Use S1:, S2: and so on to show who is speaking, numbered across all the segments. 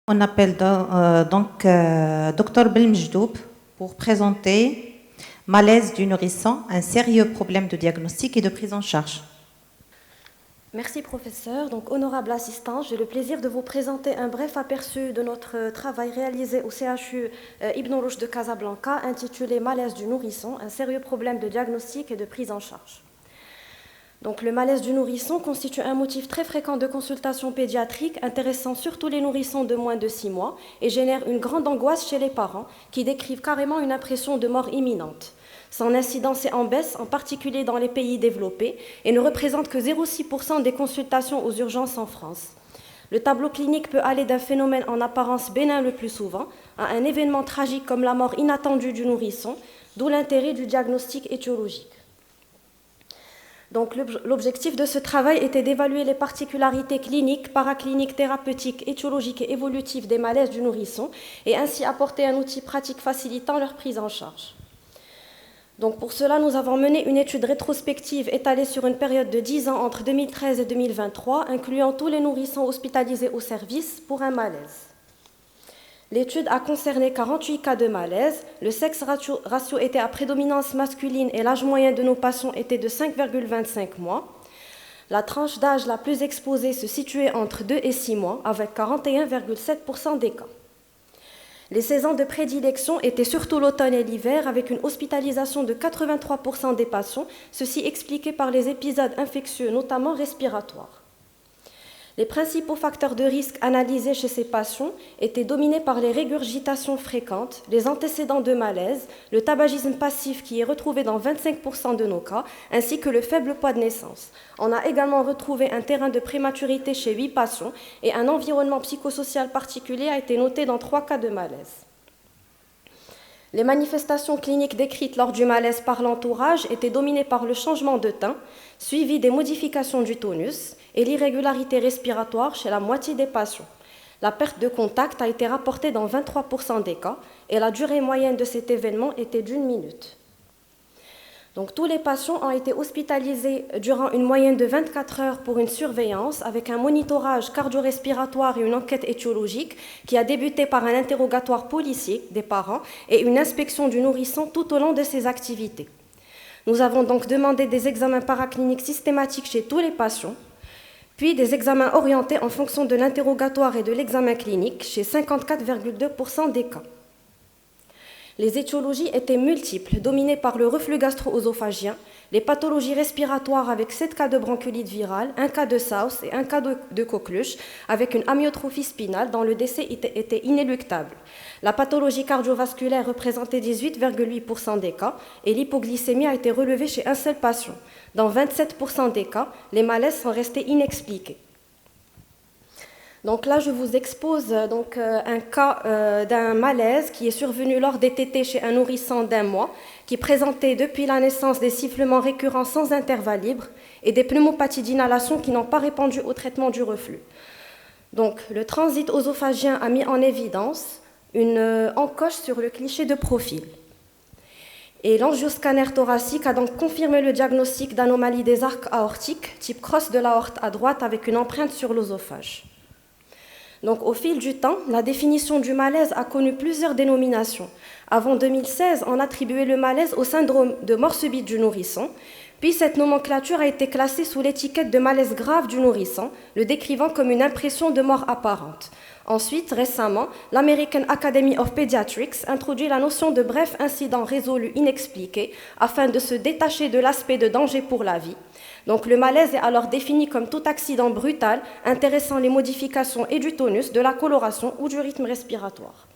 S1: On appelle donc Dr Belmejdoub pour présenter malaise du nourrisson, un sérieux problème de diagnostic et de prise en charge.
S2: Merci professeur. Donc honorable assistant, j'ai le plaisir de vous présenter un bref aperçu de notre travail réalisé au CHU Ibn Rushd de Casablanca intitulé Malaise du nourrisson, un sérieux problème de diagnostic et de prise en charge. Donc, le malaise du nourrisson constitue un motif très fréquent de consultation pédiatrique intéressant surtout les nourrissons de moins de 6 mois et génère une grande angoisse chez les parents qui décrivent carrément une impression de mort imminente. Son incidence est en baisse, en particulier dans les pays développés, et ne représente que 0,6% des consultations aux urgences en France. Le tableau clinique peut aller d'un phénomène en apparence bénin le plus souvent à un événement tragique comme la mort inattendue du nourrisson, d'où l'intérêt du diagnostic étiologique. Donc, l'objectif de ce travail était d'évaluer les particularités cliniques, paracliniques, thérapeutiques, étiologiques et évolutives des malaises du nourrisson et ainsi apporter un outil pratique facilitant leur prise en charge. Donc, pour cela, nous avons mené une étude rétrospective étalée sur une période de 10 ans entre 2013 et 2023, incluant tous les nourrissons hospitalisés au service pour un malaise. L'étude a concerné 48 cas de malaise. Le sexe ratio était à prédominance masculine et l'âge moyen de nos patients était de 5,25 mois. La tranche d'âge la plus exposée se situait entre 2 et 6 mois, avec 41,7% des cas. Les saisons de prédilection étaient surtout l'automne et l'hiver, avec une hospitalisation de 83% des patients, ceci expliqué par les épisodes infectieux, notamment respiratoires. Les principaux facteurs de risque analysés chez ces patients étaient dominés par les régurgitations fréquentes, les antécédents de malaise, le tabagisme passif qui est retrouvé dans 25% de nos cas, ainsi que le faible poids de naissance. On a également retrouvé un terrain de prématurité chez 8 patients et un environnement psychosocial particulier a été noté dans 3 cas de malaise. Les manifestations cliniques décrites lors du malaise par l'entourage étaient dominées par le changement de teint, suivi des modifications du tonus et l'irrégularité respiratoire chez la moitié des patients. La perte de contact a été rapportée dans 23% des cas et la durée moyenne de cet événement était d'1 minute. Donc, tous les patients ont été hospitalisés durant une moyenne de 24 heures pour une surveillance avec un monitorage cardio-respiratoire et une enquête étiologique qui a débuté par un interrogatoire policier des parents et une inspection du nourrisson tout au long de ses activités. Nous avons donc demandé des examens paracliniques systématiques chez tous les patients, puis des examens orientés en fonction de l'interrogatoire et de l'examen clinique chez 54,2% des cas. Les étiologies étaient multiples, dominées par le reflux gastro-œsophagien, les pathologies respiratoires avec 7 cas de bronchiolite virale, 1 cas de South et 1 cas de coqueluche, avec une amyotrophie spinale dont le décès était inéluctable. La pathologie cardiovasculaire représentait 18,8% des cas et l'hypoglycémie a été relevée chez un seul patient. Dans 27% des cas, les malaises sont restés inexpliqués. Donc là, je vous expose un cas d'un malaise qui est survenu lors des tétés chez un nourrisson d'1 mois, qui présentait depuis la naissance des sifflements récurrents sans intervalle libre et des pneumopathies d'inhalation qui n'ont pas répondu au traitement du reflux. Donc, le transit œsophagien a mis en évidence une encoche sur le cliché de profil. Et l'angioscanner thoracique a donc confirmé le diagnostic d'anomalie des arcs aortiques, type crosse de l'aorte à droite avec une empreinte sur l'œsophage. Donc, au fil du temps, la définition du malaise a connu plusieurs dénominations. Avant 2016, on attribuait le malaise au syndrome de mort subite du nourrisson, puis cette nomenclature a été classée sous l'étiquette de malaise grave du nourrisson, le décrivant comme une impression de mort apparente. Ensuite, récemment, l'American Academy of Pediatrics introduit la notion de bref incident résolu inexpliqué afin de se détacher de l'aspect de danger pour la vie. Donc, le malaise est alors défini comme tout accident brutal intéressant les modifications et du tonus, de la coloration ou du rythme respiratoire.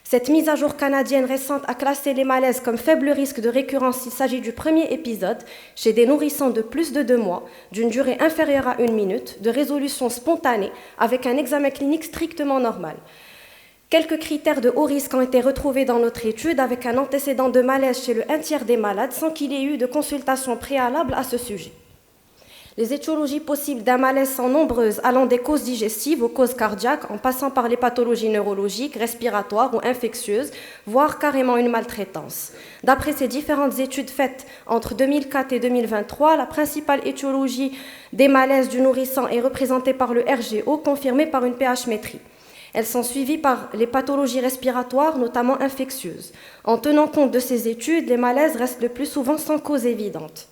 S2: Cette mise à jour canadienne récente a classé les malaises comme faible risque de récurrence s'il s'agit du premier épisode chez des nourrissons de plus de 2 mois, d'une durée inférieure à 1 minute, de résolution spontanée avec un examen clinique strictement normal. Quelques critères de haut risque ont été retrouvés dans notre étude avec un antécédent de malaise chez le 1/3 des malades sans qu'il y ait eu de consultation préalable à ce sujet. Les étiologies possibles d'un malaise sont nombreuses, allant des causes digestives aux causes cardiaques, en passant par les pathologies neurologiques, respiratoires ou infectieuses, voire carrément une maltraitance. D'après ces différentes études faites entre 2004 et 2023, la principale étiologie des malaises du nourrisson est représentée par le RGO, confirmé par une pH-métrie. Elles sont suivies par les pathologies respiratoires, notamment infectieuses. En tenant compte de ces études, les malaises restent le plus souvent sans cause évidente.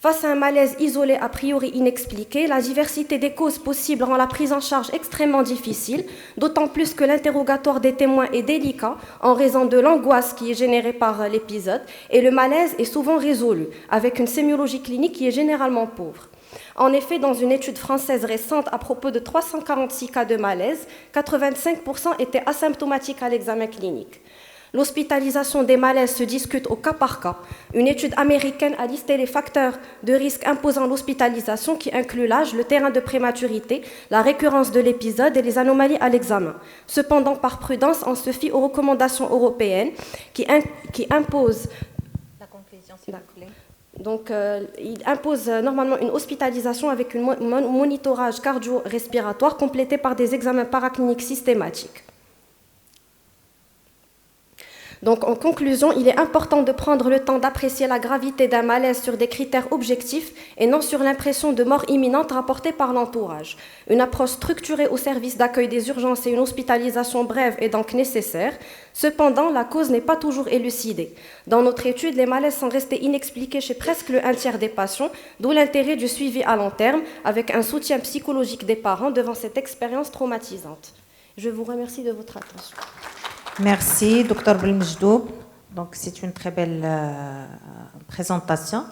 S2: Face à un malaise isolé a priori inexpliqué, la diversité des causes possibles rend la prise en charge extrêmement difficile, d'autant plus que l'interrogatoire des témoins est délicat en raison de l'angoisse qui est générée par l'épisode et le malaise est souvent résolu, avec une sémiologie clinique qui est généralement pauvre. En effet, dans une étude française récente à propos de 346 cas de malaise, 85% étaient asymptomatiques à l'examen clinique. L'hospitalisation des malaises se discute au cas par cas. Une étude américaine a listé les facteurs de risque imposant l'hospitalisation qui incluent l'âge, le terrain de prématurité, la récurrence de l'épisode et les anomalies à l'examen. Cependant, par prudence, on se fie aux recommandations européennes qui imposent...
S1: La conclusion, s'il vous plaît.
S2: Donc, il impose normalement une hospitalisation avec un monitorage cardio-respiratoire complété par des examens paracliniques systématiques. Donc, en conclusion, il est important de prendre le temps d'apprécier la gravité d'un malaise sur des critères objectifs et non sur l'impression de mort imminente rapportée par l'entourage. Une approche structurée au service d'accueil des urgences et une hospitalisation brève est donc nécessaire. Cependant, la cause n'est pas toujours élucidée. Dans notre étude, les malaises sont restés inexpliqués chez presque le 1/3 des patients, d'où l'intérêt du suivi à long terme, avec un soutien psychologique des parents devant cette expérience traumatisante. Je vous remercie de votre attention.
S1: Merci, Dr Belmejdoub. Donc, c'est une très belle présentation.